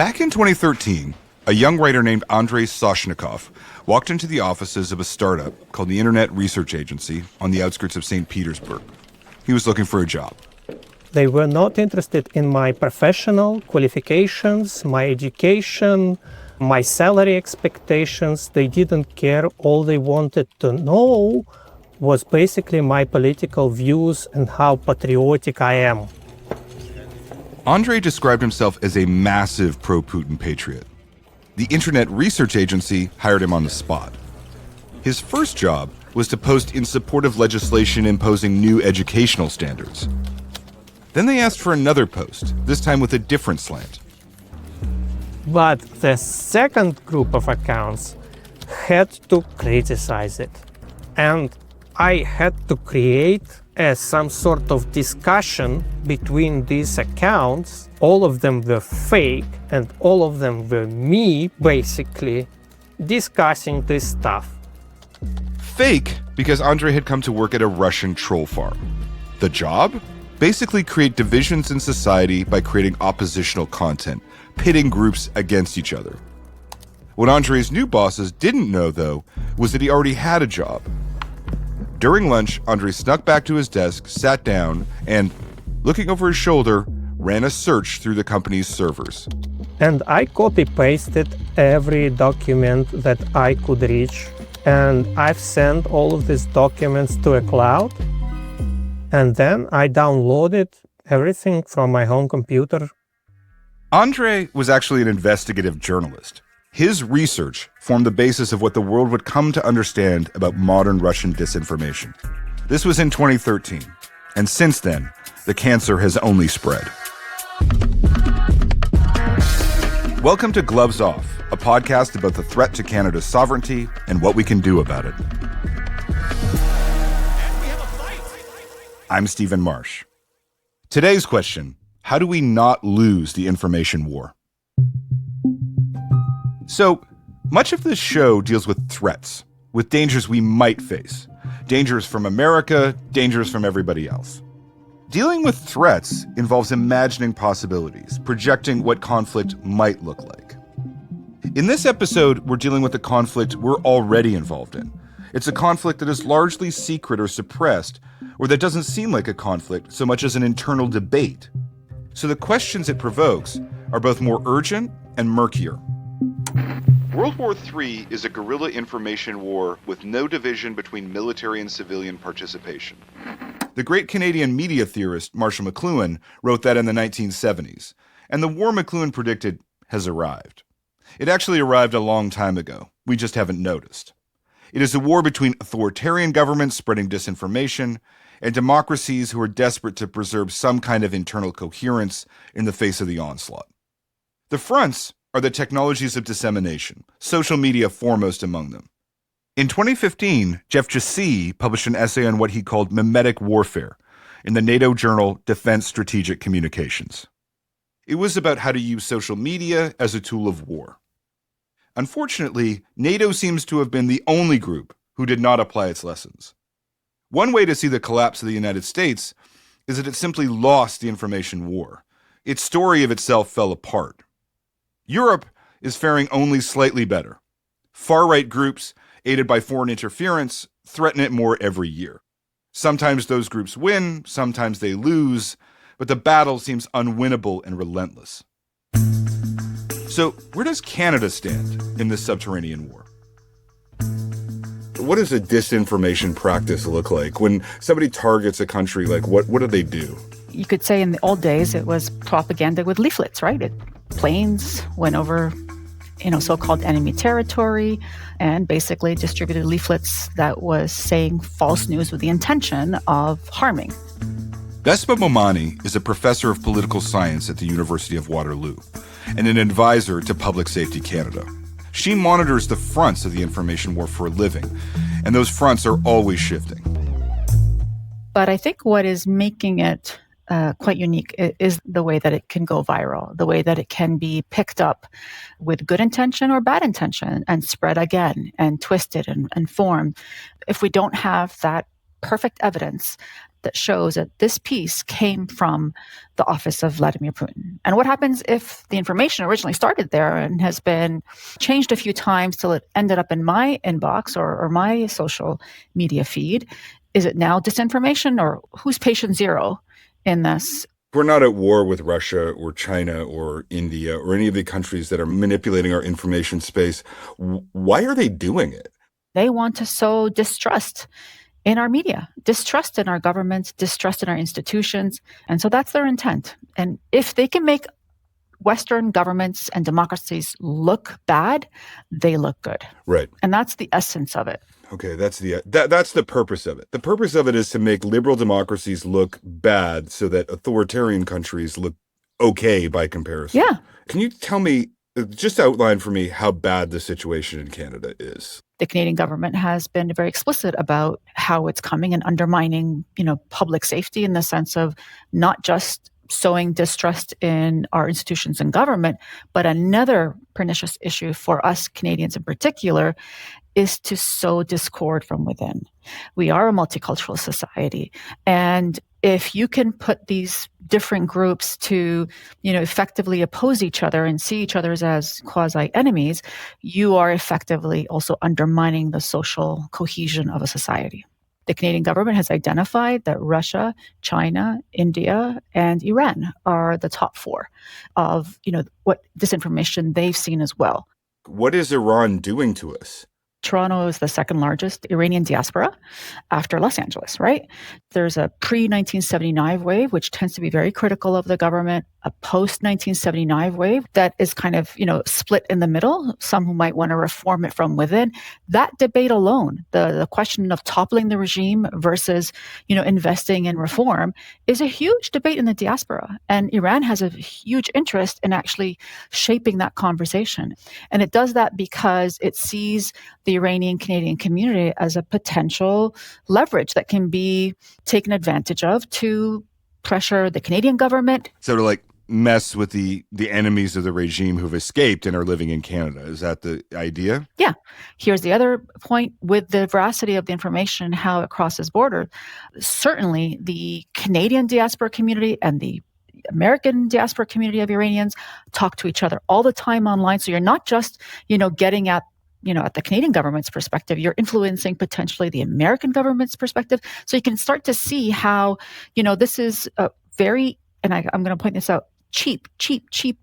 Back in 2013, a young writer named Andrei Soshnikov walked into the offices of a startup called the Internet Research Agency on the outskirts of St. Petersburg. He was looking for a job. They were not interested in my professional qualifications, my education, my salary expectations. They didn't care. All they wanted to know was basically my political views and how patriotic I am. Andrei described himself as a massive pro-Putin patriot. The Internet Research Agency hired him on the spot. His first job was to post in support of legislation imposing new educational standards. Then they asked for another post, this time with a different slant. But the second group of accounts had to criticize it. And I had to create some sort of discussion between these accounts. All of them were fake, and all of them were me, basically, discussing this stuff. Fake because Andrei had come to work at a Russian troll farm. The job? Basically create divisions in society by creating oppositional content, pitting groups against each other. What Andrei's new bosses didn't know, though, was that he already had a job. During lunch, Andrei snuck back to his desk, sat down, and, looking over his shoulder, ran a search through the company's servers. And I copy-pasted every document that I could reach, and I've sent all of these documents to a cloud, and then I downloaded everything from my home computer. Andrei was actually an investigative journalist. His research formed the basis of what the world would come to understand about modern Russian disinformation. This was in 2013, and since then, the cancer has only spread. Welcome to Gloves Off, a podcast about the threat to Canada's sovereignty and what we can do about it. I'm Stephen Marche. Today's question: how do we not lose the information war? So, much of this show deals with threats, with dangers we might face. Dangers from America, dangers from everybody else. Dealing with threats involves imagining possibilities, projecting what conflict might look like. In this episode, we're dealing with a conflict we're already involved in. It's a conflict that is largely secret or suppressed, or that doesn't seem like a conflict so much as an internal debate. So the questions it provokes are both more urgent and murkier. World War III is a guerrilla information war with no division between military and civilian participation. The great Canadian media theorist Marshall McLuhan wrote that in the 1970s, and the war McLuhan predicted has arrived. It actually arrived a long time ago. We just haven't noticed. It is a war between authoritarian governments spreading disinformation and democracies who are desperate to preserve some kind of internal coherence in the face of the onslaught. The fronts are the technologies of dissemination, social media foremost among them. In 2015, Jeff Jassy published an essay on what he called mimetic warfare in the NATO journal Defense Strategic Communications. It was about how to use social media as a tool of war. Unfortunately, NATO seems to have been the only group who did not apply its lessons. One way to see the collapse of the United States is that it simply lost the information war. Its story of itself fell apart. Europe is faring only slightly better. Far-right groups, aided by foreign interference, threaten it more every year. Sometimes those groups win, sometimes they lose, but the battle seems unwinnable and relentless. So, where does Canada stand in this subterranean war? What does a disinformation practice look like? When somebody targets a country, like what do they do? You could say in the old days it was propaganda with leaflets, right? Planes went over, so-called enemy territory and basically distributed leaflets that was saying false news with the intention of harming. Bessma Momani is a professor of political science at the University of Waterloo and an advisor to Public Safety Canada. She monitors the fronts of the information war for a living, and those fronts are always shifting. But I think what is making it quite unique is the way that it can go viral, the way that it can be picked up with good intention or bad intention and spread again and twisted and formed. If we don't have that perfect evidence, that shows that this piece came from the office of Vladimir Putin. And what happens if the information originally started there and has been changed a few times till it ended up in my inbox or my social media feed? Is it now disinformation, or who's patient zero in this? We're not at war with Russia or China or India or any of the countries that are manipulating our information space. Why are they doing it? They want to sow distrust in our media, distrust in our governments, distrust in our institutions. And so that's their intent. And if they can make Western governments and democracies look bad, they look good. Right. And that's the essence of it. Okay, that's the purpose of it. The purpose of it is to make liberal democracies look bad so that authoritarian countries look okay by comparison. Yeah. Can you tell me, just outline for me how bad the situation in Canada is? The Canadian government has been very explicit about how it's coming and undermining, public safety in the sense of not just sowing distrust in our institutions and government, but another pernicious issue for us Canadians in particular is to sow discord from within. We are a multicultural society, and if you can put these different groups to, effectively oppose each other and see each other as quasi-enemies, you are effectively also undermining the social cohesion of a society. The Canadian government has identified that Russia, China, India, and Iran are the top four of, what disinformation they've seen as well. What is Iran doing to us? Toronto is the second largest Iranian diaspora after Los Angeles, right? There's a pre-1979 wave, which tends to be very critical of the government, a post-1979 wave that is kind of, split in the middle, some who might want to reform it from within. That debate alone, the question of toppling the regime versus, investing in reform, is a huge debate in the diaspora. And Iran has a huge interest in actually shaping that conversation. And it does that because it sees the Iranian Canadian community as a potential leverage that can be taken advantage of to pressure the Canadian government. So to mess with the enemies of the regime who've escaped and are living in Canada. Is that the idea? Yeah. Here's the other point with the veracity of the information and how it crosses borders. Certainly the Canadian diaspora community and the American diaspora community of Iranians talk to each other all the time online. So you're not just, getting at the Canadian government's perspective, you're influencing potentially the American government's perspective. So you can start to see how, this is a very, and I'm going to point this out, cheap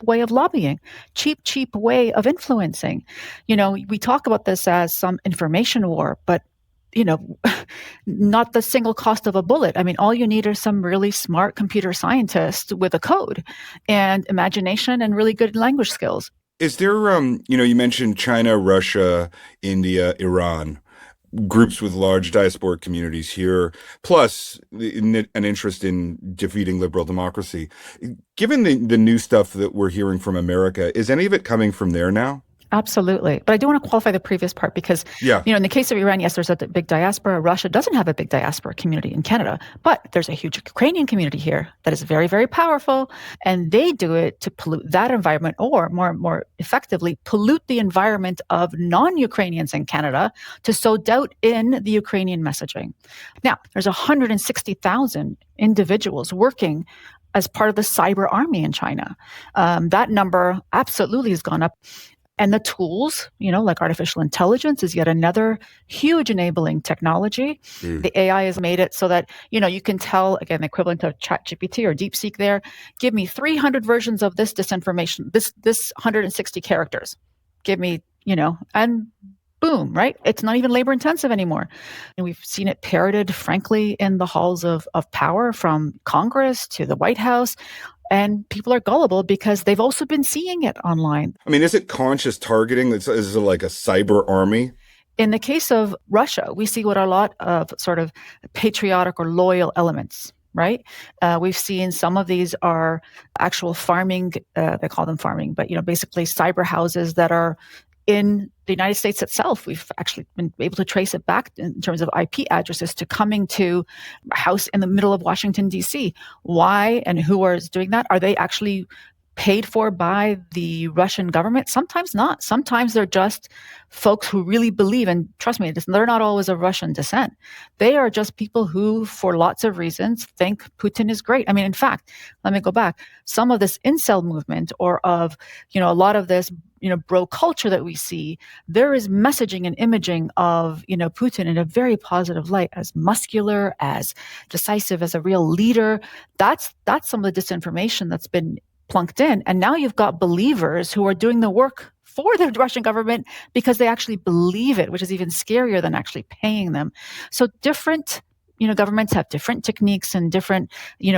way of lobbying, cheap way of influencing. We talk about this as some information war, but not the single cost of a bullet. I mean, all you need are some really smart computer scientists with a code and imagination and really good language skills. Is there, you mentioned China, Russia, India, Iran, groups with large diasporic communities here, plus an interest in defeating liberal democracy. Given the new stuff that we're hearing from America, is any of it coming from there now? Absolutely. But I do want to qualify the previous part because, in the case of Iran, yes, there's a big diaspora. Russia doesn't have a big diaspora community in Canada, but there's a huge Ukrainian community here that is very, very powerful. And they do it to pollute that environment, or more effectively, pollute the environment of non-Ukrainians in Canada to sow doubt in the Ukrainian messaging. Now, there's 160,000 individuals working as part of the cyber army in China. That number absolutely has gone up. And the tools, like artificial intelligence is yet another huge enabling technology. The AI has made it so that, you can tell, again, the equivalent of ChatGPT or DeepSeek there, give me 300 versions of this disinformation, this 160 characters. Give me, and boom, right? It's not even labor intensive anymore. And we've seen it parroted, frankly, in the halls of power, from Congress to the White House. And people are gullible because they've also been seeing it online. I mean, is it conscious targeting? Is it like a cyber army? In the case of Russia, we see what a lot of sort of patriotic or loyal elements, right? We've seen some of these are actual farming, they call them farming, but basically cyber houses that are in the United States itself. We've actually been able to trace it back in terms of IP addresses to coming to a house in the middle of Washington, D.C. Why and who is doing that? Are they actually paid for by the Russian government? Sometimes not. Sometimes they're just folks who really believe, and trust me, they're not always of Russian descent. They are just people who, for lots of reasons, think Putin is great. I mean, in fact, let me go back. Some of this incel movement or of, a lot of this, bro culture that we see, there is messaging and imaging of, Putin in a very positive light, as muscular, as decisive, as a real leader. That's some of the disinformation that's been plunked in. And now you've got believers who are doing the work for the Russian government because they actually believe it, which is even scarier than actually paying them. So different governments have different techniques and different,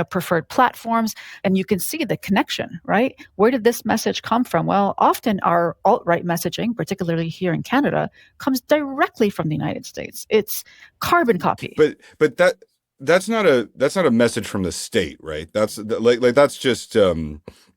preferred platforms. And you can see the connection, right? Where did this message come from? Well, often our alt-right messaging, particularly here in Canada, comes directly from the United States. It's carbon copy. But that's not a message from the state, right? That's that's just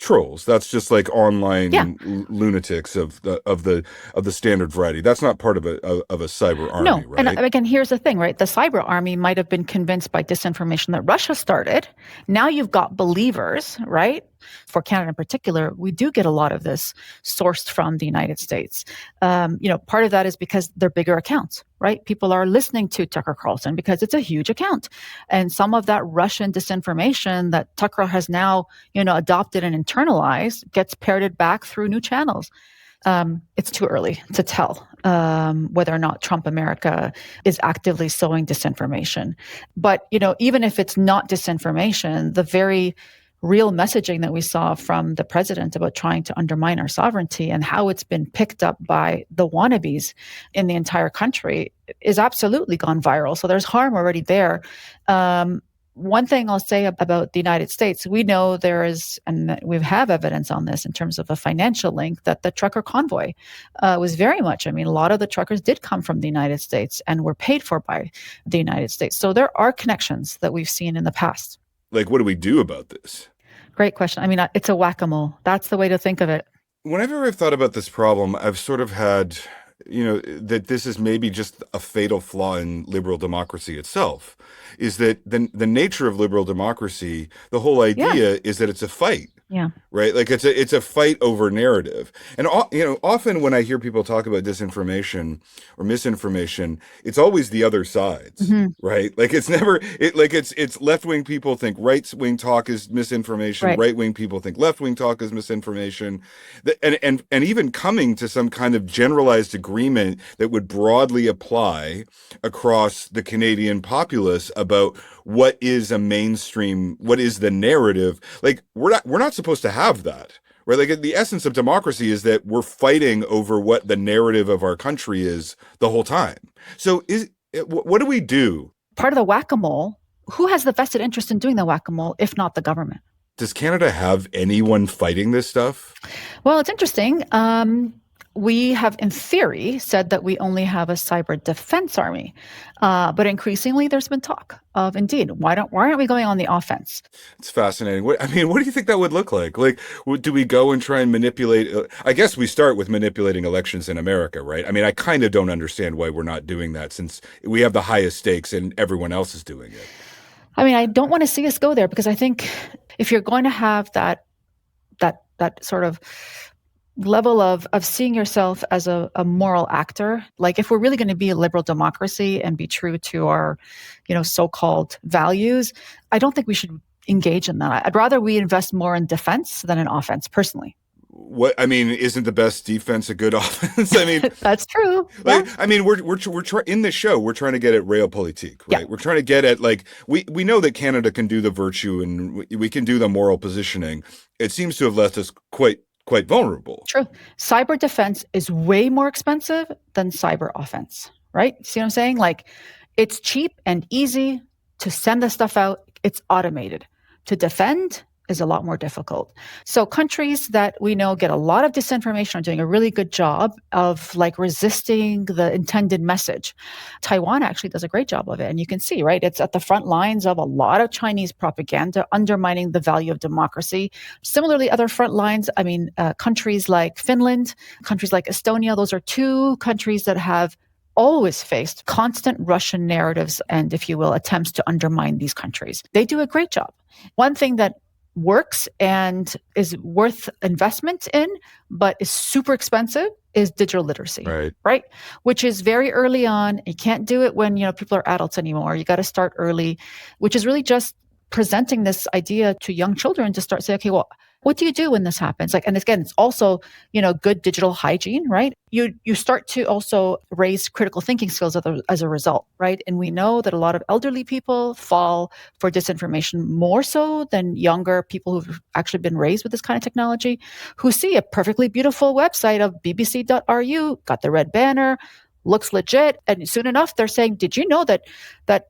trolls. That's just like online lunatics of the standard variety. That's not part of a cyber army, no. Right? And again, here's the thing, right? The cyber army might have been convinced by disinformation that Russia started. Now you've got believers, right? For Canada in particular, we do get a lot of this sourced from the United States. Part of that is because they're bigger accounts, right? People are listening to Tucker Carlson because it's a huge account. And some of that Russian disinformation that Tucker has now, adopted and internalized gets parroted back through new channels. It's too early to tell whether or not Trump America is actively sowing disinformation. But, even if it's not disinformation, the very real messaging that we saw from the president about trying to undermine our sovereignty and how it's been picked up by the wannabes in the entire country is absolutely gone viral. So there's harm already there. One thing I'll say about the United States, we know there is, and we have evidence on this in terms of a financial link, that the trucker convoy was very much, a lot of the truckers did come from the United States and were paid for by the United States. So there are connections that we've seen in the past. Like, what do we do about this? Great question. It's a whack-a-mole. That's the way to think of it. Whenever I've thought about this problem, I've sort of had, that this is maybe just a fatal flaw in liberal democracy itself, is that the nature of liberal democracy, the whole idea is that it's a fight. Yeah. Right. Like it's a fight over narrative. And, often when I hear people talk about disinformation or misinformation, it's always the other side's. Mm-hmm. Right. Like it's never it's left wing people think right wing talk is misinformation. Right wing people think left wing talk is misinformation. And even coming to some kind of generalized agreement that would broadly apply across the Canadian populace about what is a mainstream, what is the narrative. Like we're not supposed to have that, right? Like the essence of democracy is that we're fighting over what the narrative of our country is the whole time. So what do we do? Part of the whack-a-mole, who has the vested interest in doing the whack-a-mole if not the government? Does Canada have anyone fighting this stuff? Well, it's interesting. We have, in theory, said that we only have a cyber defense army. But increasingly, there's been talk of, indeed, why aren't we going on the offense? It's fascinating. What do you think that would look like? Like, do we go and try and manipulate? I guess we start with manipulating elections in America, right? I kind of don't understand why we're not doing that since we have the highest stakes and everyone else is doing it. I don't want to see us go there because I think if you're going to have that sort of level of seeing yourself as a moral actor, like if we're really going to be a liberal democracy and be true to our, so-called values, I don't think we should engage in that. I'd rather we invest more in defense than in offense, personally. Isn't the best defense a good offense? That's true. Like, yeah. We're in this show, we're trying to get at realpolitik, right? Yeah. We're trying to get at we know that Canada can do the virtue and we can do the moral positioning. It seems to have left us quite vulnerable. True. Cyber defense is way more expensive than cyber offense, right? See what I'm saying? Like, it's cheap and easy to send the stuff out. It's automated. To defend is a lot more difficult. So countries that we know get a lot of disinformation are doing a really good job of resisting the intended message. Taiwan actually does a great job of it. And you can see, right, it's at the front lines of a lot of Chinese propaganda undermining the value of democracy. Similarly, other front lines, countries like Finland, countries like Estonia, those are two countries that have always faced constant Russian narratives and, if you will, attempts to undermine these countries. They do a great job. One thing that works and is worth investment in, but is super expensive, is digital literacy. Right? Which is very early on. You can't do it when, people are adults anymore. You got to start early, which is really just presenting this idea to young children to start saying, okay, well, what do you do when this happens? And again, it's also, good digital hygiene, right? You start to also raise critical thinking skills as a result, right? And we know that a lot of elderly people fall for disinformation more so than younger people who've actually been raised with this kind of technology, who see a perfectly beautiful website of bbc.ru, got the red banner, looks legit, and soon enough they're saying, did you know that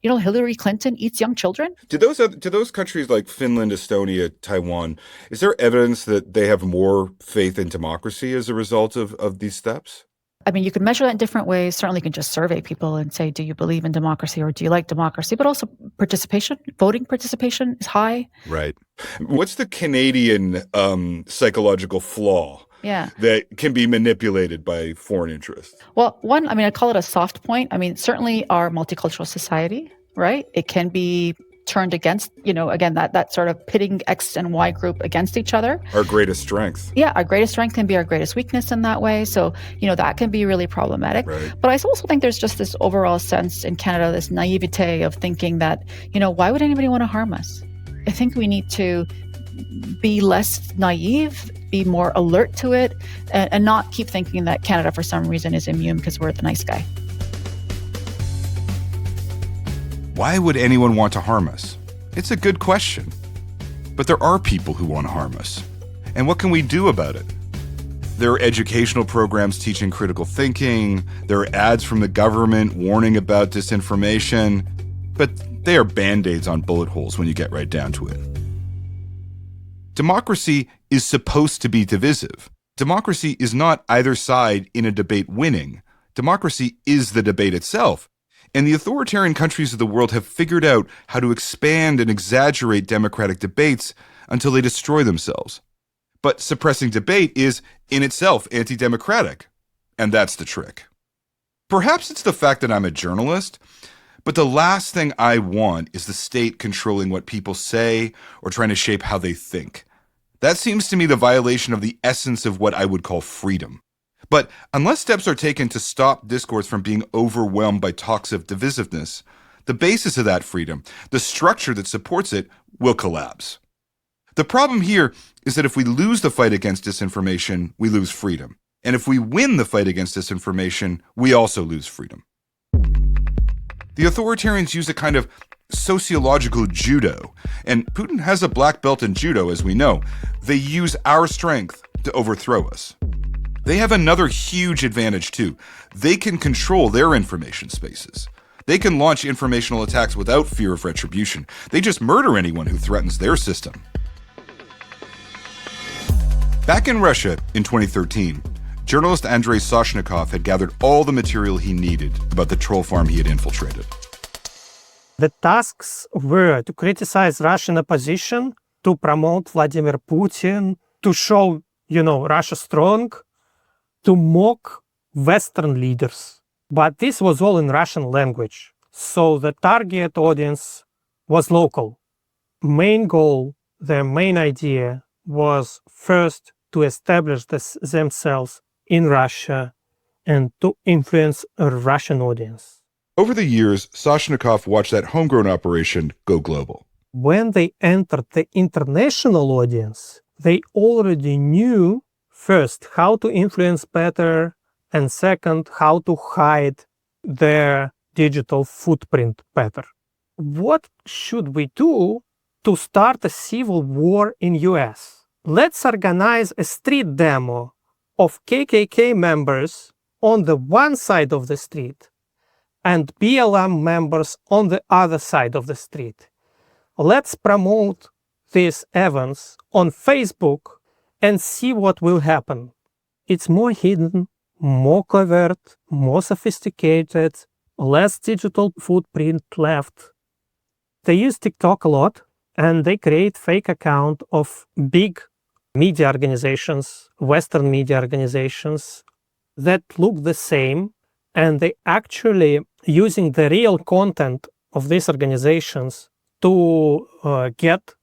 Hillary Clinton eats young children? Do those countries like Finland, Estonia, Taiwan, is there evidence that they have more faith in democracy as a result of these steps? I mean, you can measure that in different ways. Certainly, you can just survey people and say, do you believe in democracy or do you like democracy? But also participation, voting participation is high. Right. What's the Canadian psychological flaw that can be manipulated by foreign interests? Well, one, I call it a soft point. Certainly our multicultural society, right? It can be turned against, again, that sort of pitting X and Y group against each other. Our greatest strength. Yeah, our greatest strength can be our greatest weakness in that way. So, that can be really problematic. Right. But I also think there's just this overall sense in Canada, this naivete of thinking that, why would anybody want to harm us? I think we need to be less naive, be more alert to it, and not keep thinking that Canada, for some reason, is immune because we're the nice guy. Why would anyone want to harm us? It's a good question. But there are people who want to harm us. And what can we do about it? There are educational programs teaching critical thinking. There are ads from the government warning about disinformation. But they are band-aids on bullet holes when you get right down to it. Democracy is supposed to be divisive. Democracy is not either side in a debate winning. Democracy is the debate itself. And the authoritarian countries of the world have figured out how to expand and exaggerate democratic debates until they destroy themselves. But suppressing debate is, in itself, anti-democratic. And that's the trick. Perhaps it's the fact that I'm a journalist, but the last thing I want is the state controlling what people say or trying to shape how they think. That seems to me the violation of the essence of what I would call freedom. But unless steps are taken to stop discourse from being overwhelmed by talks of divisiveness, the basis of that freedom, the structure that supports it, will collapse. The problem here is that if we lose the fight against disinformation, we lose freedom. And if we win the fight against disinformation, we also lose freedom. The authoritarians use a kind of sociological judo, and Putin has a black belt in judo, as we know. They use our strength to overthrow us. They have another huge advantage, too. They can control their information spaces. They can launch informational attacks without fear of retribution. They just murder anyone who threatens their system. Back in Russia in 2013, journalist Andrei Soshnikov had gathered all the material he needed about the troll farm he had infiltrated. The tasks were to criticize Russian opposition, to promote Vladimir Putin, to show, Russia strong, to mock Western leaders. But this was all in Russian language. So the target audience was local. Main goal, their main idea was first to establish themselves in Russia and to influence a Russian audience. Over the years, Soshnikov watched that homegrown operation go global. When they entered the international audience, they already knew first, how to influence better, and second, how to hide their digital footprint better. What should we do to start a civil war in US? Let's organize a street demo of KKK members on the one side of the street and BLM members on the other side of the street. Let's promote these events on Facebook and see what will happen. It's more hidden, more covert, more sophisticated, less digital footprint left. They use TikTok a lot, and they create fake account of big media organizations, Western media organizations that look the same, and they actually using the real content of these organizations to get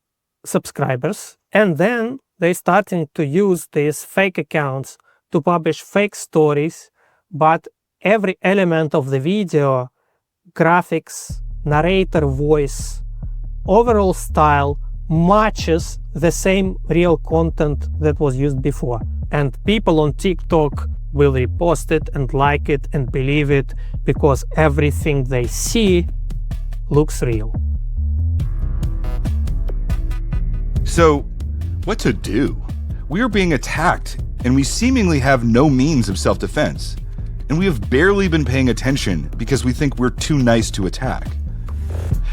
subscribers, and then they starting to use these fake accounts to publish fake stories, but every element of the video, graphics, narrator voice, overall style matches the same real content that was used before. And people on TikTok will repost it and like it and believe it because everything they see looks real. So, what to do? We are being attacked, and we seemingly have no means of self-defense. And we have barely been paying attention because we think we're too nice to attack.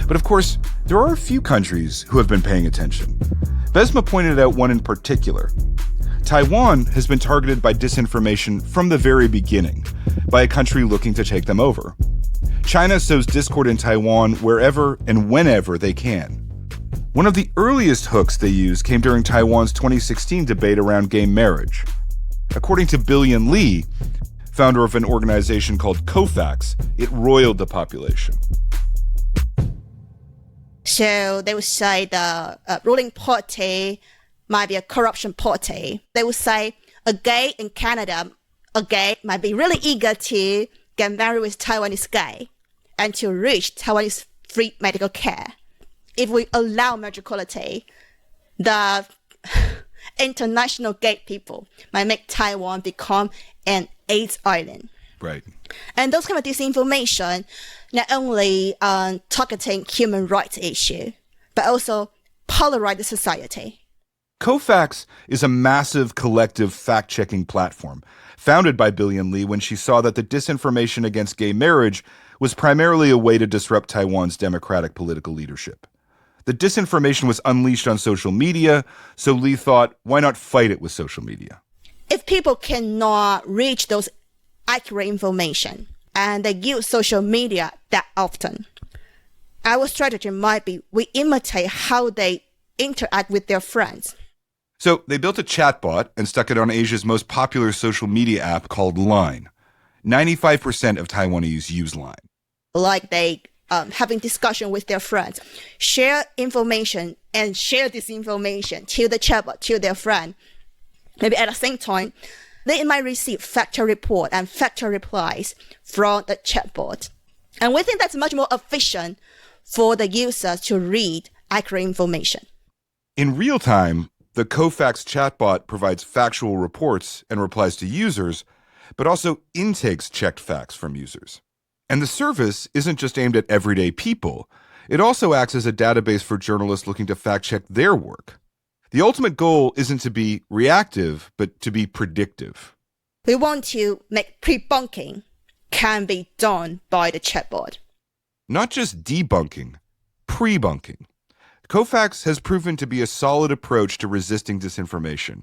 But of course, there are a few countries who have been paying attention. Bessma pointed out one in particular. Taiwan has been targeted by disinformation from the very beginning, by a country looking to take them over. China sows discord in Taiwan wherever and whenever they can. One of the earliest hooks they used came during Taiwan's 2016 debate around gay marriage. According to Billion Lee, founder of an organization called COFAX, it roiled the population. So they would say the ruling party might be a corruption party. They would say a gay in Canada, a gay might be really eager to get married with Taiwanese gay and to reach Taiwanese free medical care. If we allow marriage equality, the international gay people might make Taiwan become an AIDS island. Right. And those kind of disinformation not only targeting human rights issue, but also polarize the society. COFAX is a massive collective fact-checking platform founded by Billion Lee when she saw that the disinformation against gay marriage was primarily a way to disrupt Taiwan's democratic political leadership. The disinformation was unleashed on social media, so Lee thought, why not fight it with social media? If people cannot reach those accurate information and they use social media that often, our strategy might be we imitate how they interact with their friends. So they built a chatbot and stuck it on Asia's most popular social media app called Line. 95% of Taiwanese use Line. Like they having discussion with their friends, share information and share this information to the chatbot, to their friend. Maybe at the same time, they might receive factual report and factual replies from the chatbot. And we think that's much more efficient for the users to read accurate information. In real time, the COFAX chatbot provides factual reports and replies to users, but also intakes checked facts from users. And the service isn't just aimed at everyday people. It also acts as a database for journalists looking to fact-check their work. The ultimate goal isn't to be reactive, but to be predictive. We want to make pre-bunking can be done by the chatbot. Not just debunking, pre-bunking. COFAX has proven to be a solid approach to resisting disinformation,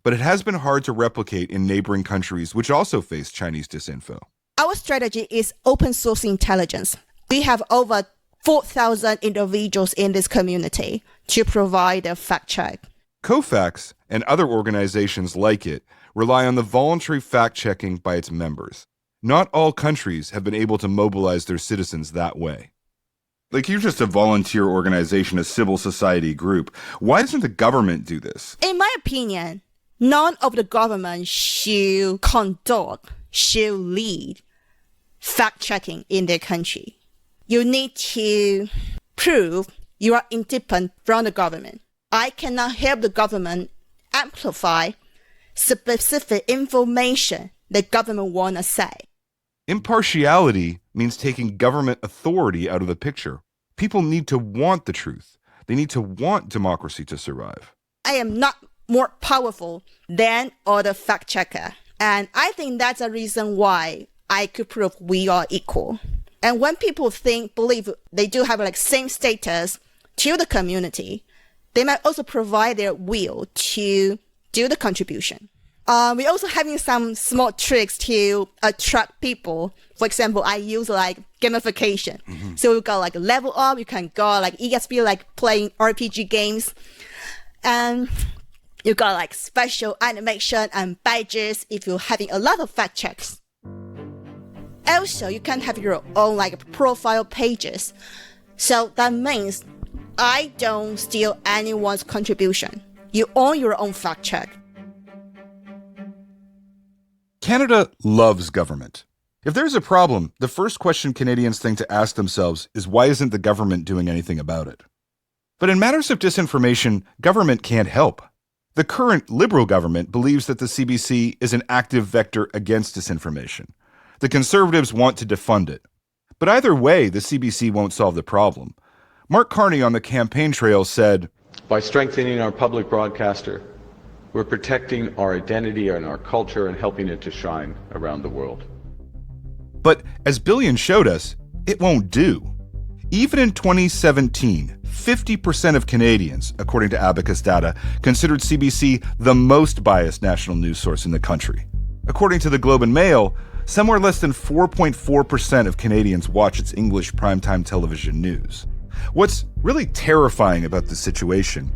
but it has been hard to replicate in neighboring countries which also face Chinese disinfo. Our strategy is open source intelligence. We have over 4,000 individuals in this community to provide a fact check. COFAX and other organizations like it rely on the voluntary fact-checking by its members. Not all countries have been able to mobilize their citizens that way. Like, you're just a volunteer organization, a civil society group. Why doesn't the government do this? In my opinion, none of the government should conduct, should lead fact-checking in their country. You need to prove you are independent from the government. I cannot help the government amplify specific information the government want to say. Impartiality means taking government authority out of the picture. People need to want the truth. They need to want democracy to survive. I am not more powerful than other fact checker. And I think that's a reason why I could prove we are equal. And when people believe they do have like same status to the community, they might also provide their will to do the contribution. We're also having some small tricks to attract people. For example, I use like gamification. Mm-hmm. So we've got like level up, you can go like ESP, like playing RPG games. And you got like special animation and badges if you're having a lot of fact checks. Also, you can have your own like profile pages. So that means I don't steal anyone's contribution. You own your own fact check. Canada loves government. If there's a problem, the first question Canadians think to ask themselves is why isn't the government doing anything about it? But in matters of disinformation, government can't help. The current Liberal government believes that the CBC is an active vector against disinformation. The Conservatives want to defund it. But either way, the CBC won't solve the problem. Mark Carney on the campaign trail said, "By strengthening our public broadcaster, we're protecting our identity and our culture and helping it to shine around the world." But as Billion showed us, it won't do. Even in 2017, 50% of Canadians, according to Abacus data, considered CBC the most biased national news source in the country. According to the Globe and Mail, somewhere less than 4.4% of Canadians watch its English primetime television news. What's really terrifying about this situation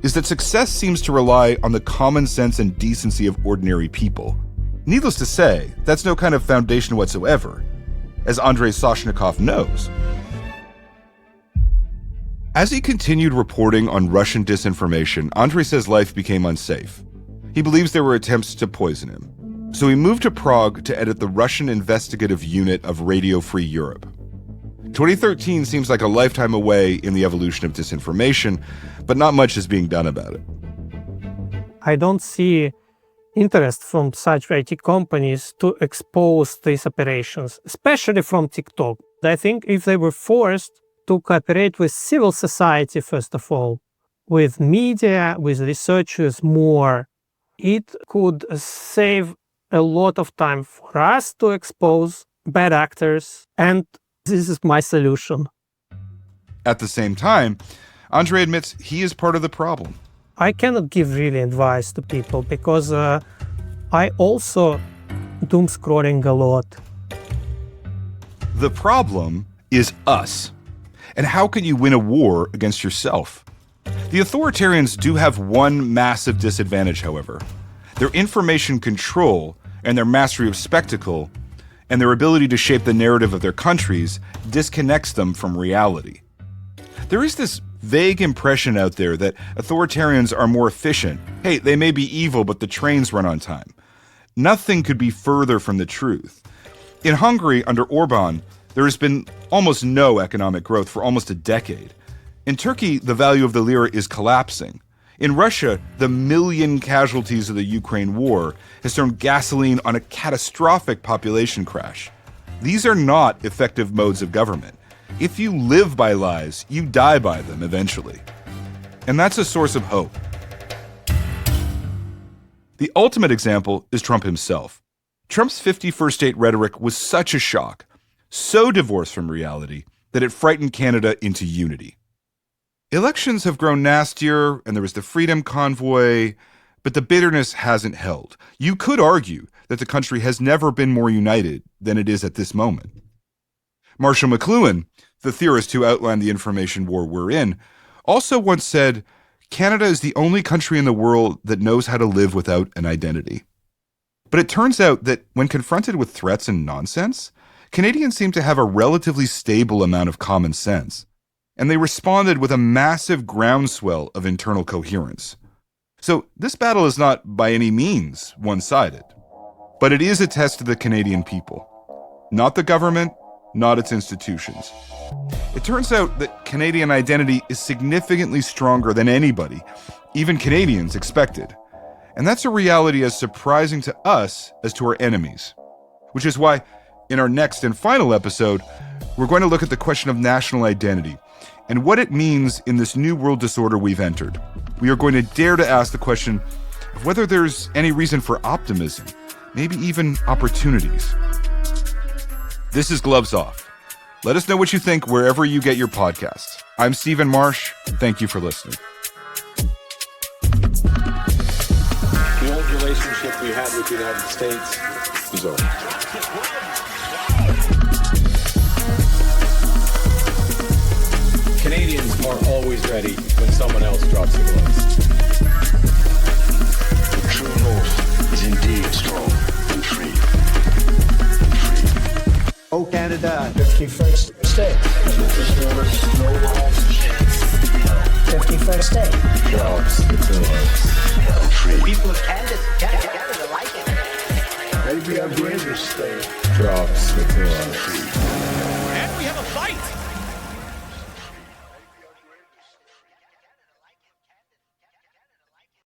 is that success seems to rely on the common sense and decency of ordinary people. Needless to say, that's no kind of foundation whatsoever, as Andrei Soshnikov knows. As he continued reporting on Russian disinformation, Andrei says life became unsafe. He believes there were attempts to poison him. So he moved to Prague to edit the Russian investigative unit of Radio Free Europe. 2013 seems like a lifetime away in the evolution of disinformation, but not much is being done about it. I don't see interest from such IT companies to expose these operations, especially from TikTok. I think if they were forced to cooperate with civil society, first of all, with media, with researchers more, it could save a lot of time for us to expose bad actors, and this is my solution. At the same time, Andrei admits he is part of the problem. I cannot give really advice to people because I also doom scrolling a lot. The problem is us. And how can you win a war against yourself? The authoritarians do have one massive disadvantage, however. Their information control and their mastery of spectacle and their ability to shape the narrative of their countries disconnects them from reality. There is this vague impression out there that authoritarians are more efficient. Hey, they may be evil, but the trains run on time. Nothing could be further from the truth. In Hungary, under Orban, there has been almost no economic growth for almost a decade. In Turkey, the value of the lira is collapsing. In Russia, the million casualties of the Ukraine war has thrown gasoline on a catastrophic population crash. These are not effective modes of government. If you live by lies, you die by them eventually. And that's a source of hope. The ultimate example is Trump himself. Trump's 51st state rhetoric was such a shock, so divorced from reality, that it frightened Canada into unity. Elections have grown nastier, and there was the Freedom Convoy, but the bitterness hasn't held. You could argue that the country has never been more united than it is at this moment. Marshall McLuhan, the theorist who outlined the information war we're in, also once said, "Canada is the only country in the world that knows how to live without an identity." But it turns out that when confronted with threats and nonsense, Canadians seem to have a relatively stable amount of common sense, and they responded with a massive groundswell of internal coherence. So this battle is not by any means one-sided, but it is a test to the Canadian people, not the government, not its institutions. It turns out that Canadian identity is significantly stronger than anybody, even Canadians, expected. And that's a reality as surprising to us as to our enemies. Which is why, in our next and final episode, we're going to look at the question of national identity and what it means in this new world disorder we've entered. We are going to dare to ask the question of whether there's any reason for optimism, maybe even opportunities. This is Gloves Off. Let us know what you think wherever you get your podcasts. I'm Stephen Marche. Thank you for listening. The old relationship we had with the United States is over. Canadians are always ready when someone else drops the gloves. The true north is indeed strong and free. Oh, Canada, let's keep first stay. This war is no longer a chance. 51st day. Drops the pillows.